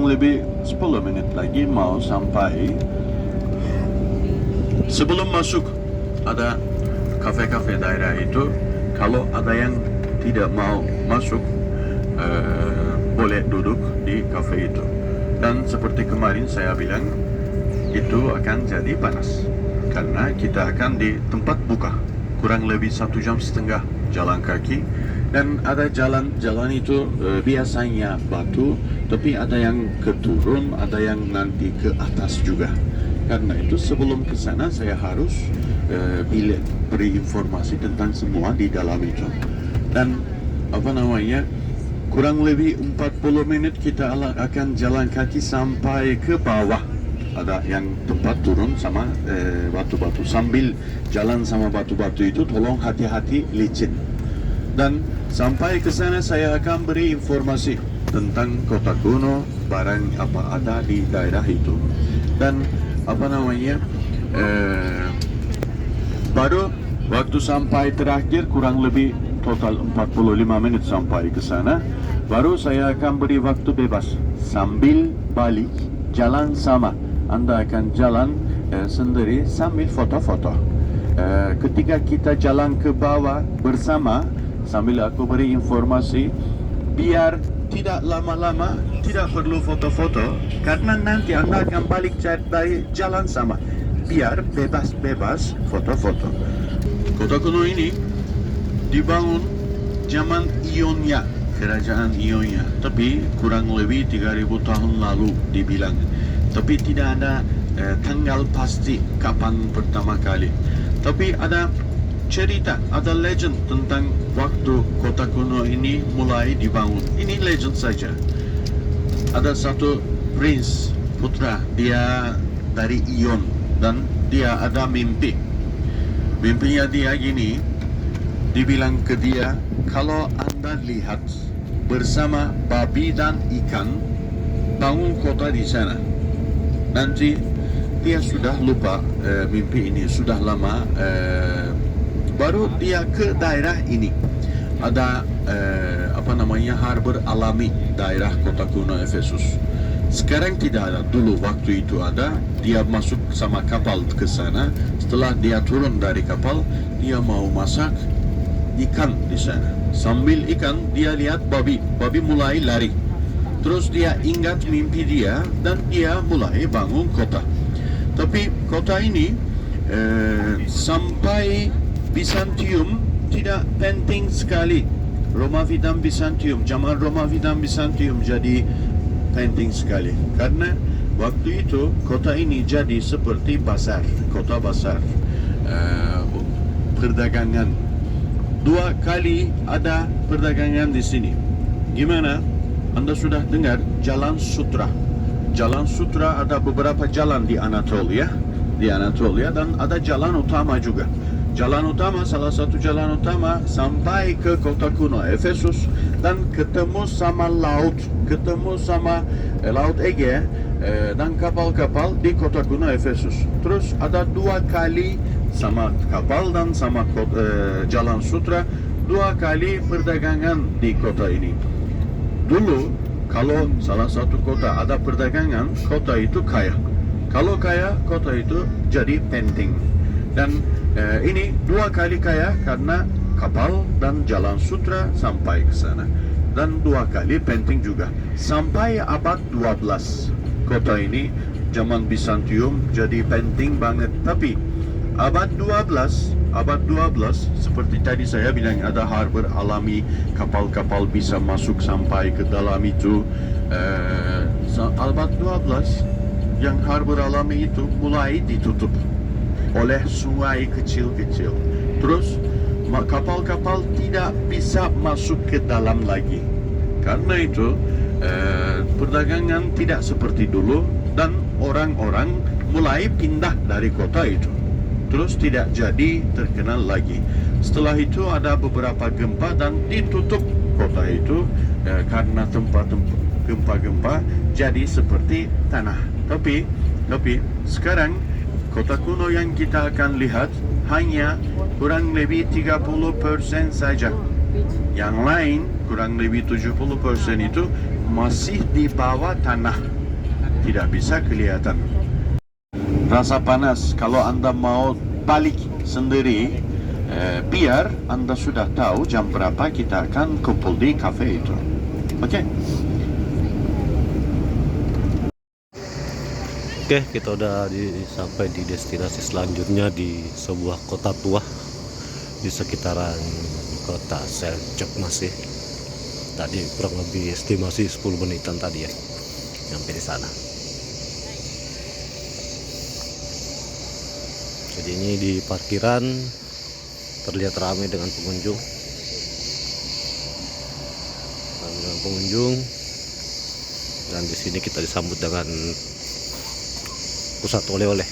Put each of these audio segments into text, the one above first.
lebih 10 menit lagi mau sampai. Sebelum masuk ada kafe-kafe daerah itu. Kalau ada yang tidak mau masuk, boleh duduk di kafe itu. Dan seperti kemarin saya bilang, itu akan jadi panas karena kita akan di tempat buka kurang lebih 1,5 jam jalan kaki. Dan ada jalan itu biasanya batu, tapi ada yang ke turun, ada yang nanti ke atas juga. Karena itu sebelum ke sana saya harus beri informasi tentang semua di dalam itu. Dan kurang lebih 40 menit kita akan jalan kaki sampai ke bawah. Ada yang tempat turun sama batu-batu. Sambil jalan sama batu-batu itu, tolong hati-hati, licin. Dan sampai ke sana saya akan beri informasi tentang kota kuno, barang apa ada di daerah itu. Dan baru waktu sampai terakhir kurang lebih total 45 menit sampai ke sana, baru saya akan beri waktu bebas sambil balik jalan sama. Anda akan jalan sendiri sambil foto-foto. Ketika kita jalan ke bawah bersama, sambil aku beri informasi, biar tidak lama-lama, tidak perlu foto-foto, karena nanti Anda akan balik dari jalan sama. Biar bebas-bebas foto-foto. Kota kuno ini dibangun zaman Ionia, kerajaan Ionia, tapi kurang lebih 3.000 tahun lalu dibilang. Tapi tidak ada tanggal pasti kapan pertama kali. Tapi ada cerita, ada legend tentang waktu kota kuno ini mulai dibangun. Ini legend saja. Ada satu prince, putra, dia dari Ion, dan dia ada mimpi. Mimpinya dia gini, dibilang ke dia, kalau Anda lihat bersama babi dan ikan, bangun kota di sana. Nanti dia sudah lupa mimpi ini, sudah lama. Baru dia ke daerah ini. Ada harbor alami daerah kota kuno Efesus. Sekarang tidak ada, dulu waktu itu ada. Dia masuk sama kapal ke sana. Setelah dia turun dari kapal, dia mau masak ikan di sana. Sambil ikan, dia lihat babi mulai lari. Terus dia ingat mimpi dia dan dia mulai bangun kota. Tapi kota ini sampai Bizantium tidak penting sekali. Romawi dan Bizantium, zaman Romawi dan Bizantium jadi penting sekali. Karena waktu itu kota ini jadi seperti pasar, kota pasar, perdagangan. 2 kali ada perdagangan di sini. Gimana? Anda sudah dengar Jalan Sutra? Jalan Sutra ada beberapa jalan di Anatolia, dan ada jalan utama juga. Jalan utama, salah satu jalan utama sampai ke kota kuno Efesus dan ketemu sama laut Ege dan kapal-kapal di kota kuno Efesus. Terus ada 2 kali sama kapal dan sama Jalan Sutra, 2 kali perdagangan di kota ini. Dulu kalau salah satu kota ada perdagangan, kota itu kaya. Kalau kaya, kota itu jadi penting. Dan ini 2 kali kaya karena kapal dan Jalan Sutra sampai ke sana. Dan 2 kali penting juga. Sampai abad 12 kota ini zaman Bizantium jadi penting banget. Tapi abad 12 seperti tadi saya bilang, ada harbor alami, kapal-kapal bisa masuk sampai ke dalam itu. Abad 12 yang harbor alami itu mulai ditutup oleh sungai kecil-kecil. Terus kapal-kapal tidak bisa masuk ke dalam lagi. Karena itu perdagangan tidak seperti dulu dan orang-orang mulai pindah dari kota itu. Terus tidak jadi terkenal lagi. Setelah itu ada beberapa gempa dan ditutup kota itu karena tempat-tempat gempa-gempa jadi seperti tanah. Tapi sekarang kota kuno yang kita akan lihat hanya kurang lebih 30% saja. Yang lain kurang lebih 70% itu masih di bawah tanah. tidak bisa kelihatan. Rasa panas kalau Anda mau balik sendiri, biar Anda sudah tahu jam berapa kita akan kumpul di kafe itu. Oke? Oke, kita udah sampai di destinasi selanjutnya di sebuah kota tua di sekitaran kota Seljuk masih. Tadi kurang lebih estimasi 10 menitan tadi ya sampai di sana. Jadi ini di parkiran terlihat ramai dengan pengunjung. Dan di sini kita disambut dengan pusat oleh-oleh.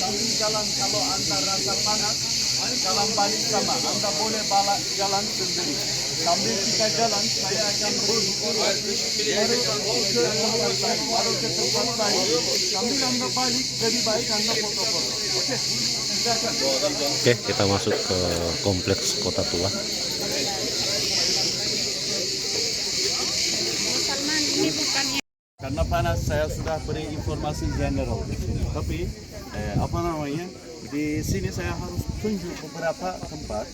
Sambil jalan kalau Anda rasa panas, jalan balik sama. Anda boleh balak jalan sendiri. Sambil kita jalan, saya akan baru ke tempat lain. Sambil Anda balik, lebih baik Anda foto-foto. Oke? Oke, kita masuk ke kompleks kota tua. Karena panas, saya sudah beri informasi general di sini. Tapi di sini saya harus tunjuk beberapa tempat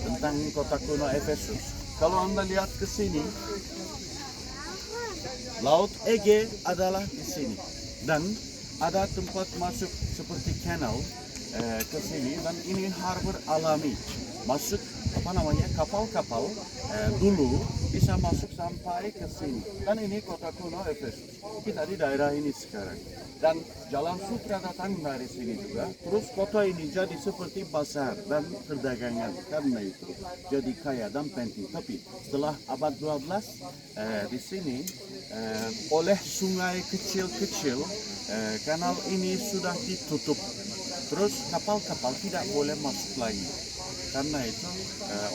tentang kota kuno Efesus. Kalau Anda lihat ke sini, Laut Ege adalah di sini, dan ada tempat masuk seperti kanal ke sini, dan ini harbor alami. Masuk kapal-kapal dulu bisa masuk sampai ke sini. Dan ini kota kuno Efesus. Kita di daerah ini sekarang. Dan Jalan Sutra datang dari sini juga. Terus kota ini jadi seperti pasar dan perdagangan. Karena itu jadi kaya dan penting. Tapi setelah abad 12 di sini oleh sungai kecil-kecil kanal ini sudah ditutup. Terus kapal-kapal tidak boleh masuk lagi. Karena itu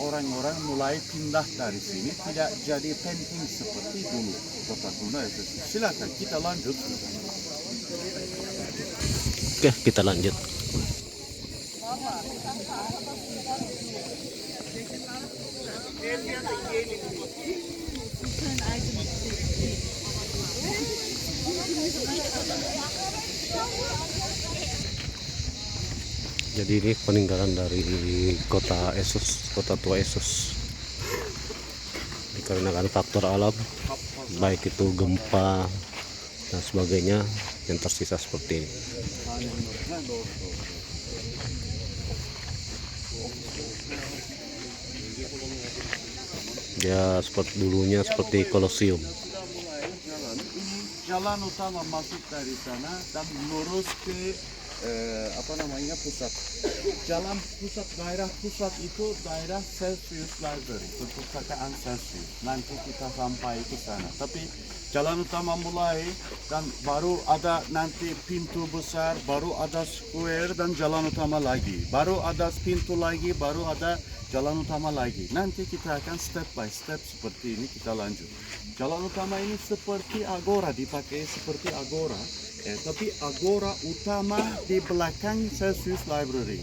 orang-orang mulai pindah dari sini, tidak jadi penting seperti dulu kota kuno Efesus. Silakan kita lanjut. Oke, kita lanjut. Jadi ini peninggalan dari kota Efesus, kota tua Efesus. Dikarenakan faktor alam, baik itu gempa dan sebagainya, yang tersisa seperti ini. Ya seperti dulunya seperti Kolosium. Jalan utama masuk dari sana dan lurus ke pusat. Jalan pusat, daerah pusat itu daerah Celsius Library, perpustakaan Celsius. Nanti kita sampai ke sana. Tapi jalan utama mulai dan baru ada nanti pintu besar, baru ada square dan jalan utama lagi. Baru ada pintu lagi, baru ada jalan utama lagi. Nanti kita akan step by step seperti ini kita lanjut. Jalan utama ini seperti agora, dipakai seperti agora. Tapi agora utama di belakang Celsius Library.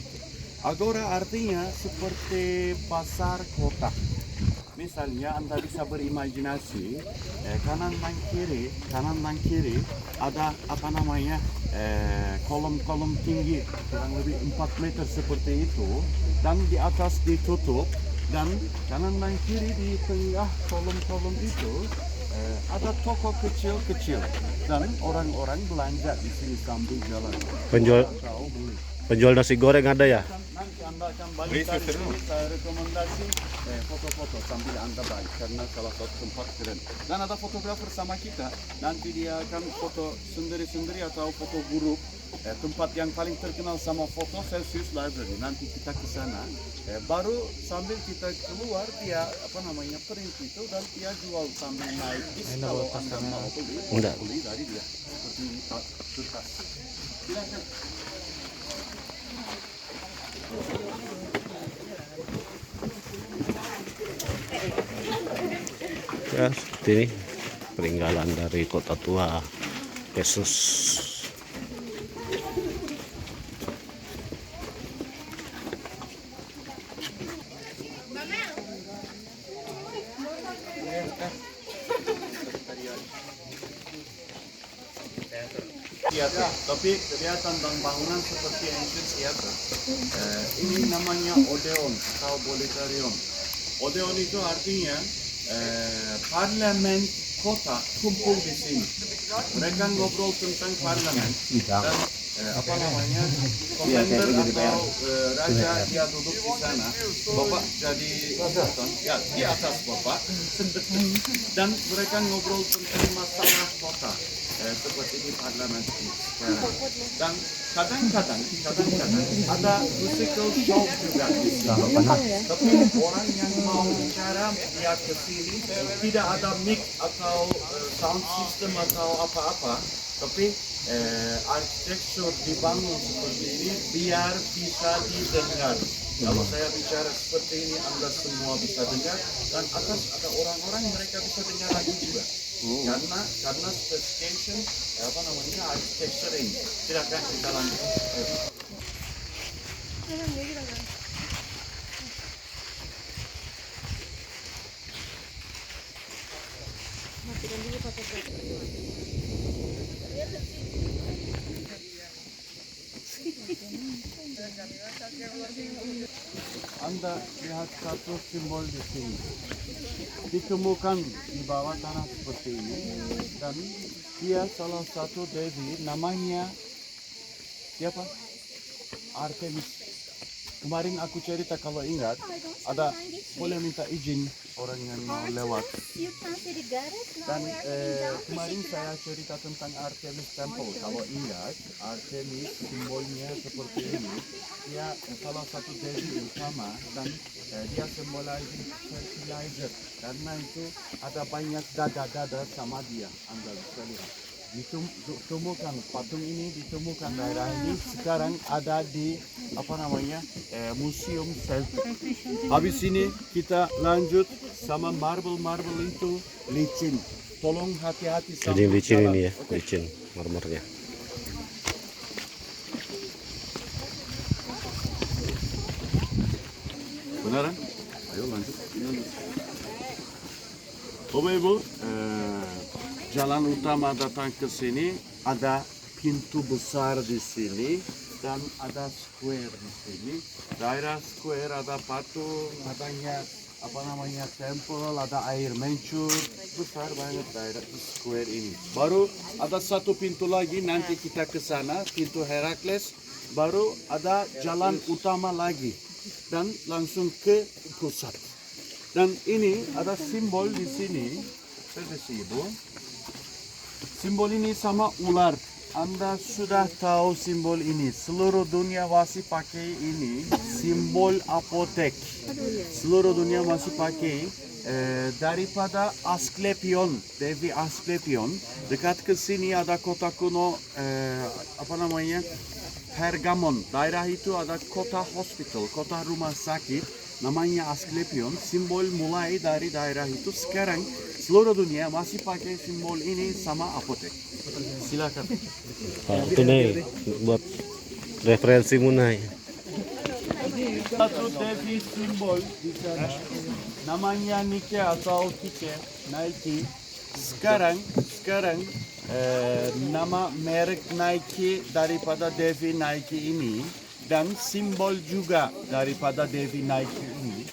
Agora artinya seperti pasar kota. Misalnya Anda bisa berimajinasi kanan dan kiri ada kolom-kolom tinggi kurang lebih 4 meter seperti itu, dan di atas ditutup, dan kanan dan kiri di tengah kolom-kolom itu ada toko kecil-kecil dan orang-orang belanja di sini sambil jalan. Penjual nasi goreng ada ya? Nanti Anda akan balik dari sini, saya rekomendasi foto-foto sambil Anda balik karena salah satu tempat keren. Dan ada fotografer sama kita, nanti dia akan foto sendiri-sendiri atau foto grup. Tempat yang paling terkenal sama foto Celsius Library. Nanti kita ke sana, baru sambil kita keluar dia print itu dan dia jual sambil naik bis. Kalau Anda mau beli dari dia seperti kertas. Silakan. Ya seperti ini peninggalan dari kota tua Efesus. Theater, tapi kelihatan bangunan seperti ancient theater. Ini namanya Odeon atau Bolitarion. Odeon itu artinya parlemen kota kumpul di sini. Mereka ngobrol tentang parlemen dan apa namanya komender atau raja dia duduk di sana. Bapak jadi ya di atas bapak dan mereka ngobrol tentang masalah kota. Seperti di parlemen sekarang. Dan kadang-kadang ada musical show juga di sini. Tapi orang yang mau bicara dia ke sini tidak ada mic atau sound system atau apa-apa, tapi arsitektur dibangun seperti ini biar bisa didengar. Kalau saya bicara seperti ini, Anda semua bisa dengar, dan atas ada orang-orang mereka bisa dengar lagi juga. Karena specification apa namanya arsitektur ini. Silakan kita lanjut. Anda lihat satu simbol di sini. Ditemukan di bawah tanah seperti ini, dan dia salah satu dewi namanya siapa? Artemis. Kemarin aku cerita, kalau ingat, ada boleh minta izin orang yang mau lewat. Dan kemarin saya cerita tentang Artemis Temple. Kalau ingat, Artemis simbolnya seperti ini. Dia salah satu dewi utama dan dia symbolizing fertilizer. Karena itu ada banyak dada-dada sama dia. Anda bisa lihat. Ditemukan patung ini, ditemukan daerah ini sekarang ada di apa namanya museum Celtic. Habis ini kita lanjut sama marble itu licin. Tolong hati-hati sama. Jadi licin ini ya, licin marmernya. Beneran? Ayo lanjut. Bapak Ibu, jalan utama datang ke sini, ada pintu besar di sini dan ada square di sini. Daerah square ada patung, adanya apa namanya temple, ada air mancur, besar banget daerah square ini. Baru ada satu pintu lagi, nanti kita ke sana, pintu Herakles. Baru ada jalan utama lagi dan langsung ke pusat. Dan ini ada simbol di sini, permisi Ibu. Simbol ini sama ular. Anda sudah tahu simbol ini. Seluruh dunia masih pakai ini. Simbol apotek. Seluruh dunia masih pakai. Daripada Asklepion, Devi Asklepion. Dekat ke sini ada kota kuno, apa namanya, Pergamon. Daerah itu ada kota hospital, kota rumah sakit. Namanya Asklepion. Simbol mulai dari daerah itu. Sekarang seluruh dunia masih pakai simbol ini sama apotek. Silakan. Itu nih buat referensi Munai. Satu devi simbol di sana. Namanya Nike atau Tike, Nike. Sekarang nama merek Nike daripada devi Nike ini. Dan simbol juga daripada devi Nike ini.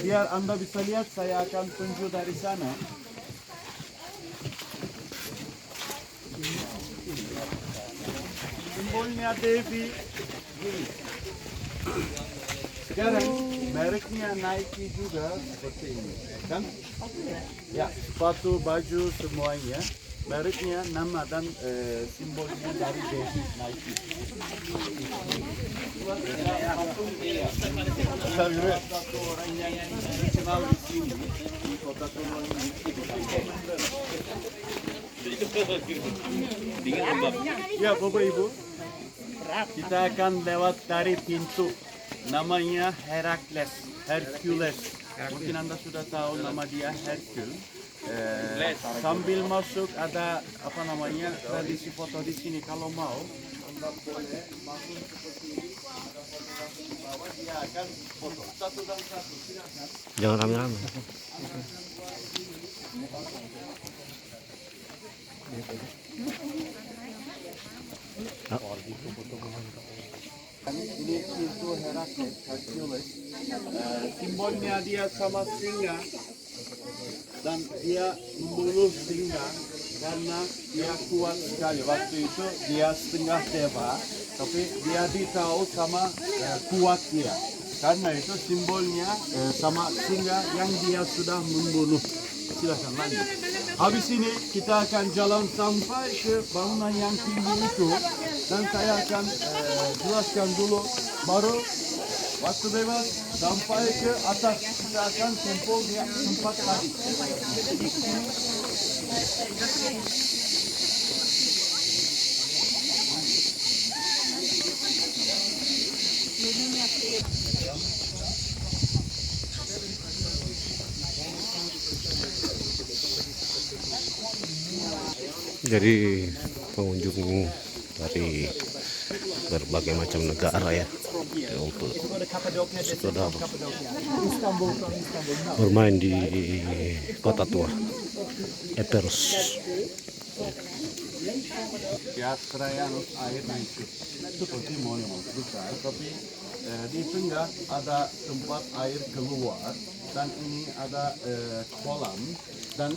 Biar Anda bisa lihat, saya akan tunjuk dari sana. Simbolnya devi ini. Sekarang mereknya Nike juga seperti ini, kan? Ya, sepatu, baju semuanya. Mereknya, nama dan simbolnya dari devi Nike. Satu orang yang dikenal di sini di kota Solo ini. Ya Bapak Ibu, kita akan lewat dari pintu namanya Herakles, Hercules. Mungkin Anda sudah tahu nama dia Hercules. Sambil masuk ada apa namanya tradisi foto di sini. Kalau mau Anda boleh masuk seperti ini. Ada fotografi di bawah, dia akan foto satu dan satu. Silakan. Jangan rame-rame. Ini pintu Hercules. Simbolnya dia sama singa dan dia membunuh singa karena dia kuat sekali. Waktu itu dia setengah dewa, tapi dia ditahu sama kuat dia. Karena itu simbolnya sama singa yang dia sudah membunuh. Silakan lanjut. Habis ini kita akan jalan sampai ke bangunan yang tinggi itu dan saya akan jelaskan dulu, baru waktu bebas sampai ke atas kita akan kumpul di tempat tadi. Jadi pengunjung dari berbagai macam negara ya untuk sudah bermain di kota tua Epirus. Ya, Trajanus air naik seperti monumen besar, tapi di tengah ada tempat air keluar dan ini ada kolam dan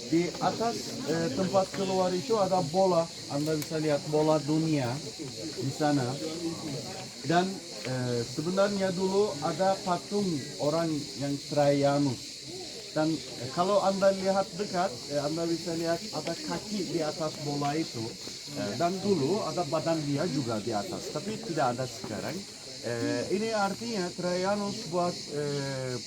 di atas tempat keluar itu ada bola. Anda bisa lihat bola dunia di sana. Dan sebenarnya dulu ada patung orang yang Trajanus. Dan kalau Anda lihat dekat, Anda bisa lihat ada kaki di atas bola itu. Dan dulu ada badan dia juga di atas, tapi tidak ada sekarang. Ini artinya Trajanus buat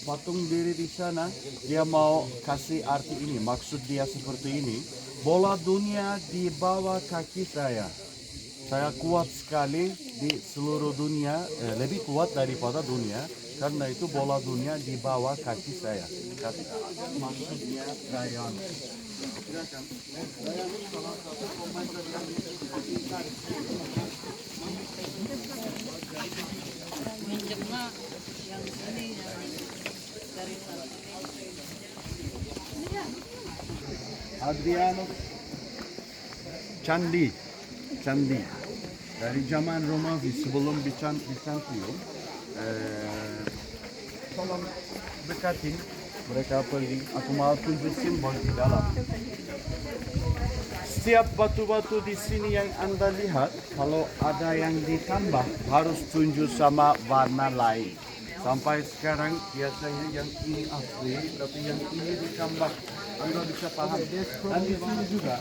patung diri di sana, dia mau kasih arti ini, maksud dia seperti ini. Bola dunia di bawah kaki saya kuat sekali di seluruh dunia, lebih kuat daripada dunia, karena itu bola dunia di bawah kaki saya. Maksudnya Trajanus. Silakan. Trajanus salah satu komentar yang minjemnya yang ini yang dari Hadrianus Candi dari zaman Romawi sebelum Bizantium. Tolong dekatin, mereka pergi. Aku mau tunjuk simbol di dalam. Setiap batu-batu di sini yang Anda lihat, kalau ada yang ditambah harus tunjuk sama warna lain. Sampai sekarang biasanya yang ini asli, tapi yang ini ditambah. Anda bisa paham. Dan di sini juga,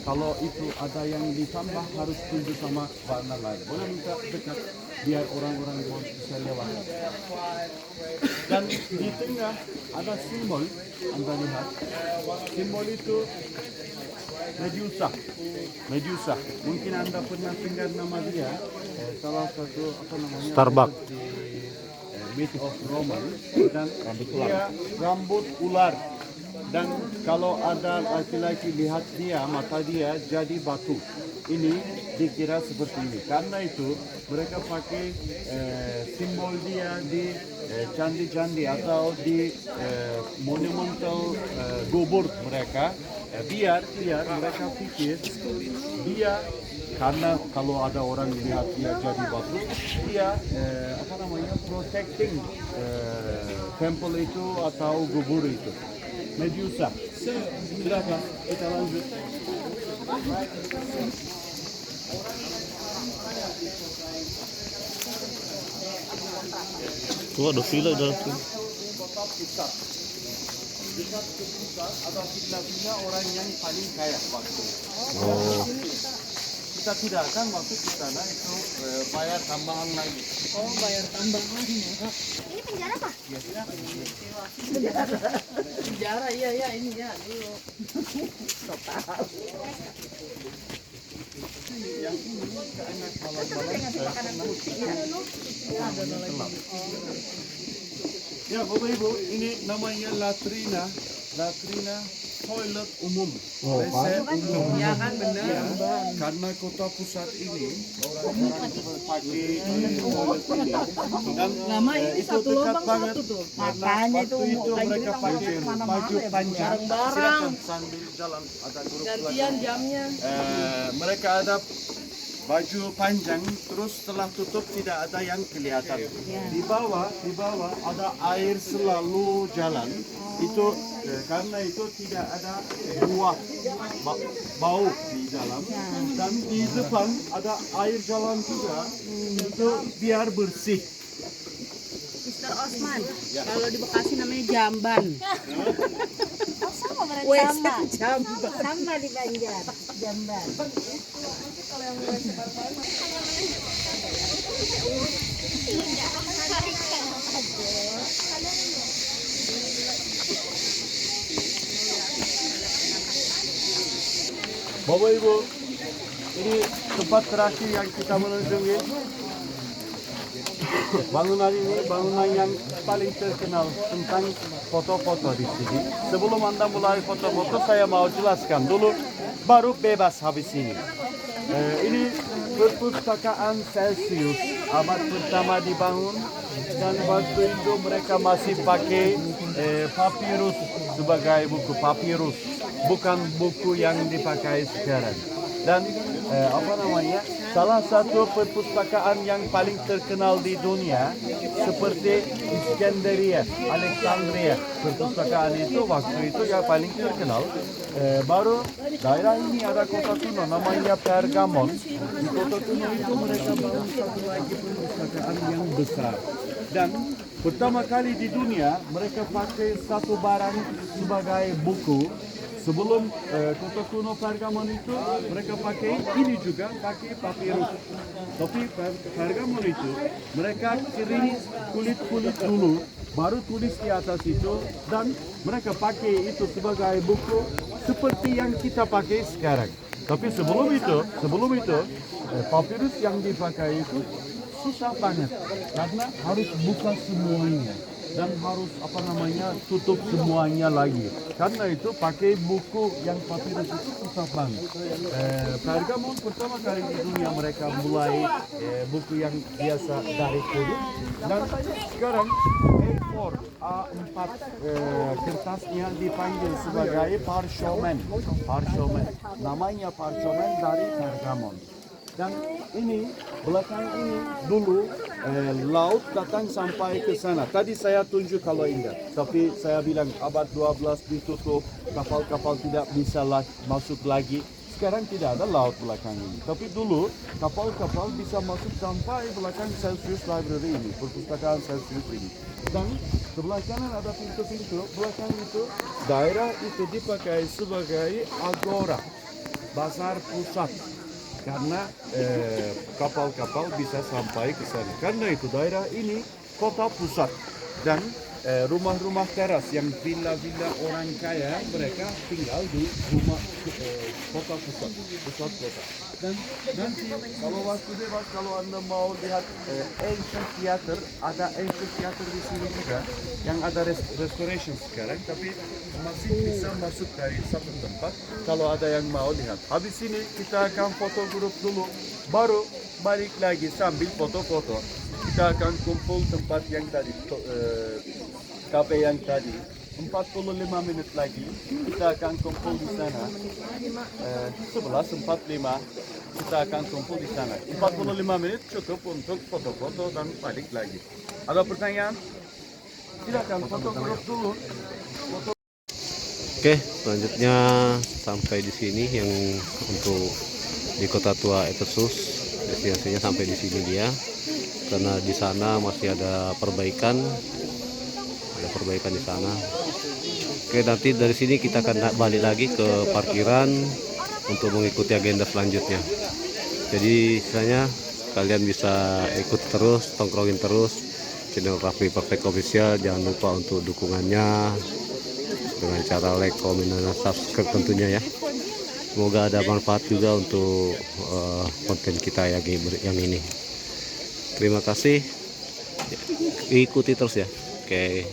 kalau itu ada yang ditambah harus tunjuk sama warna lain. Boleh minta dekat biar orang-orang bisa lewat. Dan di tengah ada simbol, Anda lihat. Simbol itu Medusa. Mungkin Anda pernah dengar nama dia. Salah satu apa namanya? Starbucks. Myth of Roman. Dan dia rambut ular. Dan kalau ada laki-laki lihat dia, mata dia jadi batu. Ini dikira seperti ini. Karena itu mereka pakai simbol dia di candi-candi atau di monumental gubur mereka. Biar mereka pikir dia, karena kalau ada orang lihat dia jadi batu, dia protecting temple itu atau gubur itu. Medusa. Silakan kita lanjut. Tuh ada villa di dalam tuh. Kota Pisa. Dekat ke Pisa ada villa-villa orang yang paling kaya waktu. Oh. Kita tidak akan masuk ke sana, itu bayar tambahan lagi. oh bayar tambahan ya. Ini penjara apa? Ya silakan. Penjara iya ini ya dulu. Yang ini karena malam-malam ya Bapak Ibu, ini namanya latrina toilet umum. WC umum. Ya kan bener. Ya, karena kota pusat ini orang-orang pakai toilet ini. Dan Lama ini itu satu dekat lubang banget. satu tuh. Makanya itu mereka pakai baju panjang. Barang-barang. Silakan sambil jalan ada grup Gantian jamnya. mereka ada baju panjang, terus setelah tutup tidak ada yang kelihatan. Di bawah ada air selalu jalan. Itu karena itu tidak ada buah bau di dalam. Dan di depan ada air jalan juga. Itu biar bersih. Mister Osman, kalau di Bekasi namanya jamban. Sama berarti Wes sama. jamban. Sama di Banjar, Jamban. Bapak Ibu, ini tempat terakhir yang kita mengunjungi. Bangunan ini bangunan yang paling terkenal tentang foto-foto di sini. Sebelum Anda mulai foto-foto, saya mau jelaskan dulu, baru bebas habis ini. Ini perpustakaan Celsius, abad pertama dibangun, dan waktu itu mereka masih pakai papirus sebagai buku papirus, bukan buku yang dipakai sekarang. Dan salah satu perpustakaan yang paling terkenal di dunia seperti Iskandaria, Alexandria, perpustakaan itu waktu itu yang paling terkenal. Baru daerah ini ada kota kuno namanya Pergamon. Di kota kuno itu mereka bangun satu lagi perpustakaan yang besar. Dan pertama kali di dunia mereka pakai satu barang sebagai buku. Sebelum kota kuno Pergamon itu mereka pakai ini juga pakai papirus. Tapi Pergamon itu mereka kering kulit-kulit dulu, baru tulis di atas itu, dan mereka pakai itu sebagai buku seperti yang kita pakai sekarang. Tapi sebelum itu papirus yang dipakai itu susah banget karena harus buka semuanya. Dan harus tutup semuanya lagi. Karena itu pakai buku yang papirus itu susah banget. Pergamon pertama kali di dunia mereka mulai buku yang biasa dari kulit. Dan sekarang A4 kertasnya dipanggil sebagai parchment. Namanya parchment dari Pergamon. Dan ini belakang ini dulu laut datang sampai ke sana. Tadi saya tunjuk kalau ingat, tapi saya bilang abad 12 ditutup, kapal-kapal tidak bisa masuk lagi. Sekarang tidak ada laut belakang ini. Tapi dulu kapal-kapal bisa masuk sampai belakang Celsius Library ini, perpustakaan Celsius ini. Dan sebelah kanan ada pintu-pintu, belakang itu daerah itu dipakai sebagai agora, bazar pusat. Karena kapal-kapal bisa sampai ke sana. Karena itu daerah ini kota pusat dan rumah-rumah teras yang villa-villa orang kaya mereka tinggal di rumah kota pusat kota. Dan nanti kalau waktu bebas kalau Anda mau lihat ancient theater, ada ancient theater di sini juga yang ada restoration sekarang, tapi masih bisa masuk dari satu tempat kalau ada yang mau lihat. Habis ini kita akan foto grup dulu, baru balik lagi sambil foto-foto. Kita akan kumpul tempat yang tadi, kafe yang tadi. 45 menit lagi kita akan kumpul di sana. 11.45 kita akan kumpul di sana. 45 menit cukup untuk foto-foto dan balik lagi. Ada pertanyaan? Silakan foto grup dulu. Oke, selanjutnya sampai di sini yang untuk di Kota Tua Efesus. Destinasinya sampai di sini dia. Karena di sana masih ada perbaikan. Ada perbaikan di sana. Oke, nanti dari sini kita akan balik lagi ke parkiran untuk mengikuti agenda selanjutnya. Jadi istilahnya kalian bisa ikut terus, tongkrongin terus channel Raffi Perfect Official. Jangan lupa untuk dukungannya dengan cara like, komen, dan subscribe tentunya ya. Semoga ada manfaat juga untuk konten kita yang ini. Terima kasih, ikuti terus ya. Oke.